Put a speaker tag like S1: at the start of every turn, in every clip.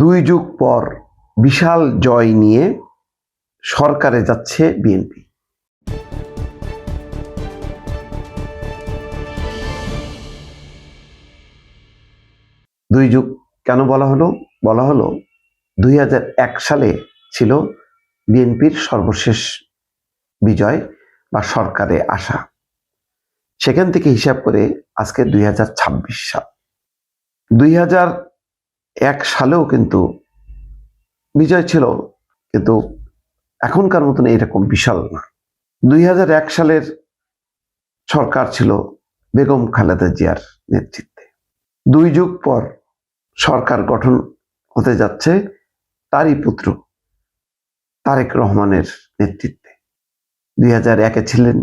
S1: দুই যুগ পর বিশাল জয় নিয়ে সরকারে যাচ্ছে বিএনপি। দুই যুগ কেন বলা হলো? 2001 সালে ছিল বিএনপির সর্বশেষ বিজয় বা সরকারে আসা। সেখান থেকে হিসাব করে আজকে 2026 সাল। 2001 সালেও কিন্তু বিজয় ছিল, কিন্তু এখনকার মতন এরকম বিশাল না। 2001 সালের সরকার ছিল বেগম খালেদা জিয়ার নেতৃত্বে। দুই যুগ পর সরকার গঠন হতে যাচ্ছে তারই পুত্র তারেক রহমানের নেতৃত্বে। 2001-এ ছিলেন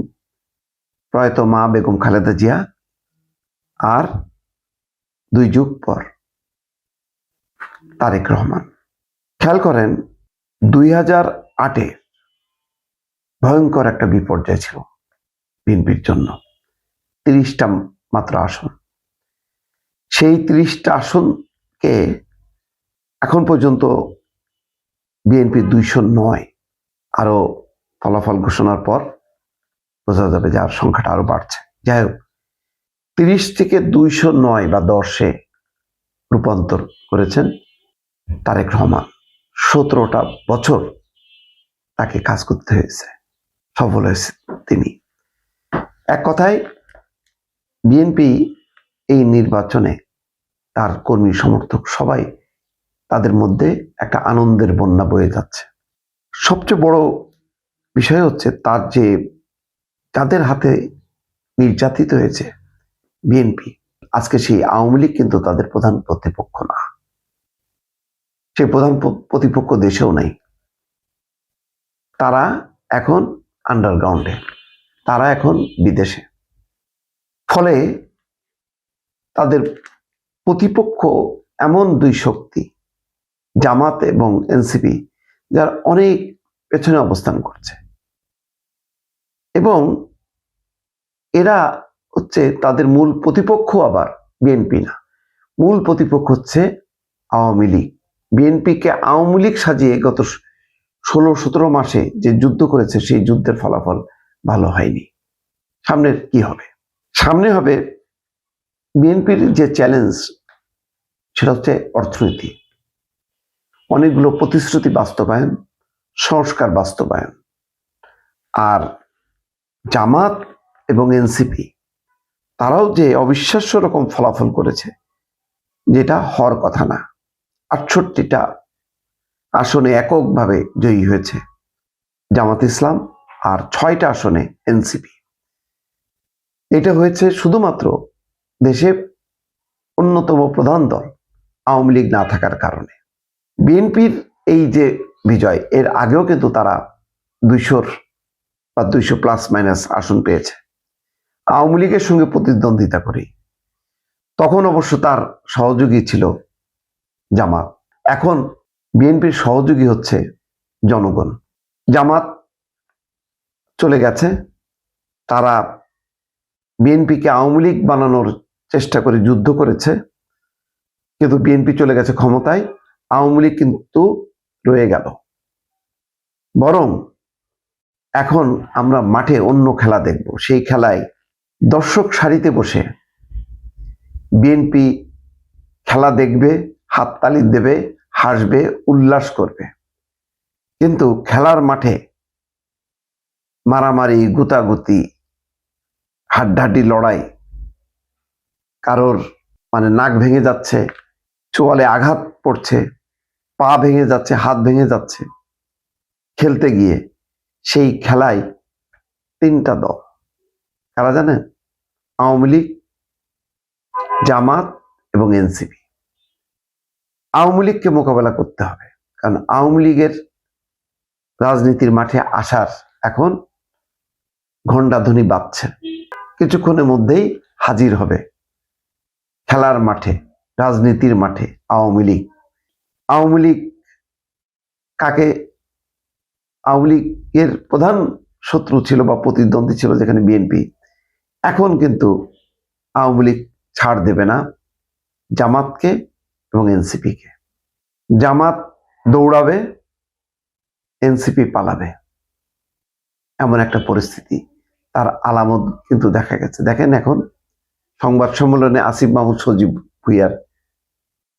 S1: প্রয়াত মা বেগম খালেদা জিয়া, আর দুই যুগ পর তারেক রহমান। খেয়াল করেন, 2008-এ ভয়ঙ্কর একটা বিপর্যয় ছিল বিএনপির জন্য। 30টা মাত্র আসন। সেই 30টা আসনকে এখন পর্যন্ত বিএনপি 209। আরো ফলাফল ঘোষণার পর বোঝা যাবে যে আর সংখ্যাটা আরো বাড়ছে। যাই হোক, 30 থেকে 209 বা 10-এ রূপান্তর করেছেন তারেক রহমান। 17টা বছর তাকে কাজ করতে হয়েছে, সফল হয়েছে তিনি। এক কথায় বিএনপি এই নির্বাচনে তার কর্মী সমর্থক সবাই, তাদের মধ্যে একটা আনন্দের বন্যা বয়ে যাচ্ছে। সবচেয়ে বড় বিষয় হচ্ছে তার যে যাদের হাতে নির্যাতিত হয়েছে বিএনপি, আজকে সেই আওয়ামী লীগ কিন্তু তাদের প্রধান প্রতিপক্ষ না। সেই প্রধান প্রতিপক্ষ দেশেও নাই। তারা এখন আন্ডারগ্রাউন্ডে, তারা এখন বিদেশে। ফলে তাদের প্রতিপক্ষ এমন দুই শক্তি, জামাত এবং এনসিপি, যার অনেক পেছনে অবস্থান করছে, এবং এরা হচ্ছে তাদের মূল প্রতিপক্ষ আবার বিএনপি না। মূল প্রতিপক্ষ হচ্ছে আওয়ামী লীগ। বিএনপিকে আওয়ামী লীগ সাজিয়ে গত 16-17 মাসে যে যুদ্ধ করেছে, সেই যুদ্ধের ফলাফল ভালো হয়নি। সামনের কি হবে? সামনে হবে বিএনপির যে চ্যালেঞ্জ, সেটা হচ্ছে অর্থনীতি। অনেকগুলো প্রতিশ্রুতি বাস্তবায়ন, সংস্কার বাস্তবায়ন। আর জামাত এবং এনসিপি, তারাও যে অবিশ্বাস্য রকম ফলাফল করেছে, যেটা হওয়ার কথা না। 68টা আসনে এককভাবে জয়ী হয়েছে জামাত ইসলাম, আর 6টা আসনে এনসিপি। এটা হয়েছে শুধুমাত্র দেশে অন্যতম প্রধান দল আওয়ামী লীগ না থাকার কারণে। বিএনপির এই যে বিজয়, এর আগেও কিন্তু তারা 200 বা 200 প্লাস মাইনাস আসন পেয়েছে আওয়ামী লীগের সঙ্গে প্রতিদ্বন্দ্বিতা করে। তখন অবশ্য তার সহযোগী ছিল জামাত। এখন বিএনপির সহযোগী হচ্ছে জনগণ। জামাত চলে গেছে, তারা বিএনপিকে আওয়ামী লীগ বানানোর চেষ্টা করে যুদ্ধ করেছে, কিন্তু বিএনপি চলে গেছে ক্ষমতায়, আওয়ামী লীগ কিন্তু রয়ে গেল। বরং এখন আমরা মাঠে অন্য খেলা দেখব। সেই খেলায় দর্শক সারিতে বসে বিএনপি খেলা দেখবে, হাততালি দেবে, হাসবে, উল্লাস করবে। কিন্তু খেলার মাঠে মারামারি, গুতাগুতি, হাড্ডাহাড্ডি লড়াই, কারোর নাক ভেঙে যাচ্ছে, চোয়ালে আঘাত পড়ছে, পা ভেঙে যাচ্ছে, হাত ভেঙে যাচ্ছে খেলতে গিয়ে। সেই খেলায় 3টা দল, কারা জানেন? আওয়ামী লীগ, জামাত এবং এনসিপি। আওয়ামী লীগকে মোকাবেলা করতে হবে, কারণ আওয়ামী লীগের রাজনীতির মাঠে আসার এখন ঘণ্টাধ্বনি বাজছে। কিছুক্ষণের মধ্যেই হাজির হবে খেলার মাঠে, রাজনীতির মাঠে আওয়ামী লীগ। আওয়ামী লীগ কাকে? আওয়ামী লীগের প্রধান শত্রু ছিল বা প্রতিদ্বন্দ্বী ছিল যেখানে বিএনপি। এখন কিন্তু আওয়ামী লীগ ছাড় দেবে না জামাতকে এবং এনসিপিকে। জামাত দৌড়াবে, এনসিপি পালাবে, এমন একটা পরিস্থিতি, তার আলামত কিন্তু দেখা গেছে। দেখেন এখন সংবাদ সম্মেলনে আসিফ মাহমুদ সজীব ভুইয়ার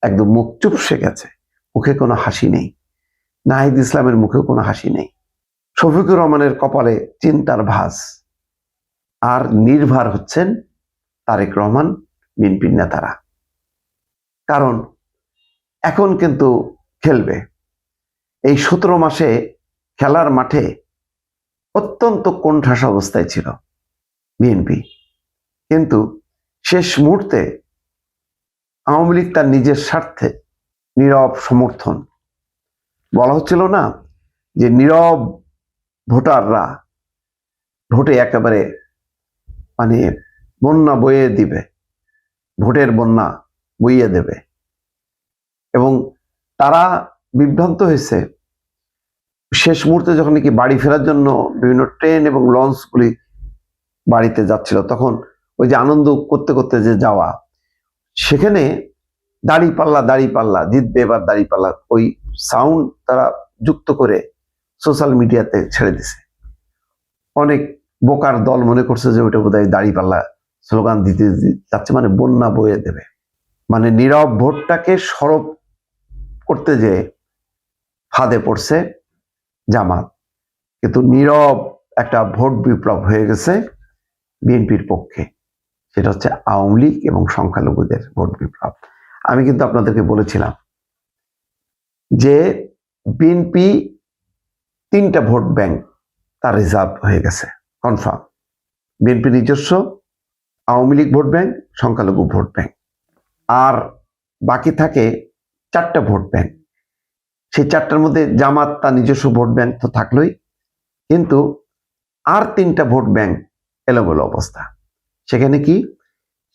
S1: একদম মুখ চুপসে গেছে, মুখে কোনো হাসি নেই। নাহিদ ইসলামের মুখেও কোনো হাসি নেই। শফিকুর রহমানের কপালে চিন্তার ভাঁজ। আর নির্ভর হচ্ছেন তারেক রহমান, বিএনপির নেতারা। কারণ এখন কিন্তু খেলবে। এই 17 মাসে খেলার মাঠে অত্যন্ত কোণঠাসা অবস্থায় ছিল বিএনপি, কিন্তু শেষ মুহূর্তে আওয়ামী লীগ তার নিজের স্বার্থে নীরব সমর্থন, বলা হচ্ছিল না যে নীরব ভোটাররা ভোটে একেবারে মানে বন্যা বইয়ে দিবে, ভোটের বন্যা বইয়ে দেবে, এবং তারা বিভ্রান্ত হয়েছে শেষ মুহূর্তে যখন নাকি বাড়ি ফেরার জন্য বিভিন্ন ট্রেন এবং লঞ্চগুলি বাড়িতে যাচ্ছিল, তখন ওই যে আনন্দ করতে করতে যে যাওয়া, সেখানে দাড়িপাল্লা জিতবে এবার দাড়িপাল্লা, ওই সাউন্ড তারা যুক্ত করে সোশ্যাল মিডিয়াতে ছেড়ে দিছে। অনেক বোকার দল মনে করছে যে ওইটা বোধহয় দাড়িপাল্লা স্লোগান দিতে যাচ্ছে, মানে বন্যা বয়ে দেবে। মানে নীরব ভোটটাকে সরব করতে যে ফাঁদে পড়ছে জামাত, কিন্তু নীরব একটা ভোট বিপ্লব হয়ে গেছে বিএনপির পক্ষে। সেটা হচ্ছে আওয়ামী লীগ এবং সংখ্যালঘুদের ভোট বিপ্লব। আমি কিন্তু আপনাদেরকে বলেছিলাম যে বিএনপি 3টা ভোট ব্যাংক তার রিজার্ভ হয়ে গেছে, কনফার্ম। বিএনপি নিজস্ব, আওয়ামী লীগ ভোট ব্যাংক, সংখ্যালঘু ভোট ব্যাংক, আর বাকি থাকে 4টা ভোট ব্যাংক। সেই 4টার মধ্যে জামাত তার নিজস্ব ভোট ব্যাংক তো থাকলোই, কিন্তু আর 3টা ভোট ব্যাংক এলোমেলো অবস্থা। সেখানে কি?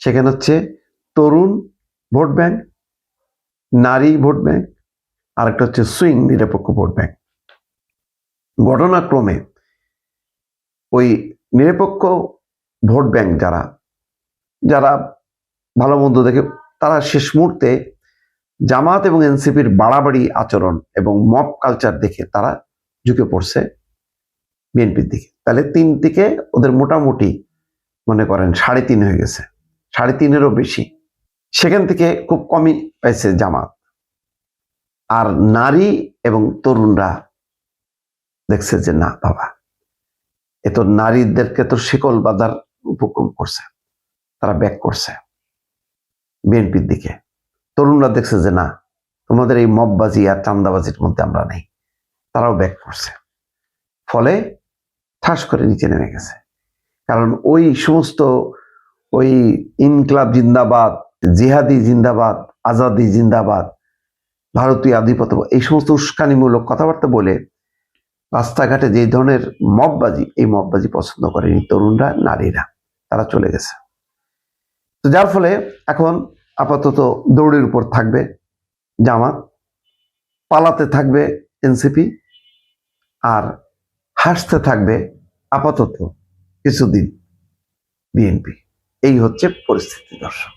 S1: সেখানে হচ্ছে তরুণ ভোট ব্যাংক, নারী ভোট ব্যাংক, আর একটা হচ্ছে সুইং নিরপেক্ষ ভোট ব্যাংক। ঘটনাক্রমে ওই নিরপেক্ষ ভোট ব্যাংক যারা যারা ভালো মন্দ দেখে, তারা শেষ মুহূর্তে জামাত এবং এনসিপির বাড়াবাড়ি আচরণ এবং মব কালচার দেখে তারা ঝুঁকে পড়ছে বিএনপির দিকে। তাহলে 3 থেকে ওদের মোটামুটি মনে করেন 3.5 হয়ে গেছে, 3.5-এরও বেশি। সেখান থেকে খুব কমই পাইছে জামাত। আর নারী এবং তরুণরা দেখছে যে না বাবা, এ তো নারীদেরকে তো শিকল বাঁধার উপক্রম করছে, তারা ব্যাক করছে বিএনপির দিকে। তরুণরা দেখছে যে না, তোমাদের এই মববাজি আর চান্দাবাজির মধ্যে আমরা নেই, তারাও ব্যাক করছে। ফলে ঠাস করে নিচে নেমে গেছে। কারণ ওই সমস্ত ওই ইনকলাব জিন্দাবাদ, জিহাদি জিন্দাবাদ, আজাদি জিন্দাবাদ, ভারতীয় আধিপত্য, এই সমস্ত উস্কানিমূলক কথাবার্তা বলে রাস্তাঘাটে যে ধরনের মববাজি, এই মববাজি পছন্দ করেনি তরুণরা, নারীরা, তারা চলে গেছে। তো যার ফলে এখন আপাতত দৌড়ের উপর থাকবে জামাত, পালাতে থাকবে এনসিপি, আর হাসতে থাকবে আপাতত কিছুদিন বিএনপি। এই হচ্ছে পরিস্থিতি, দর্শক।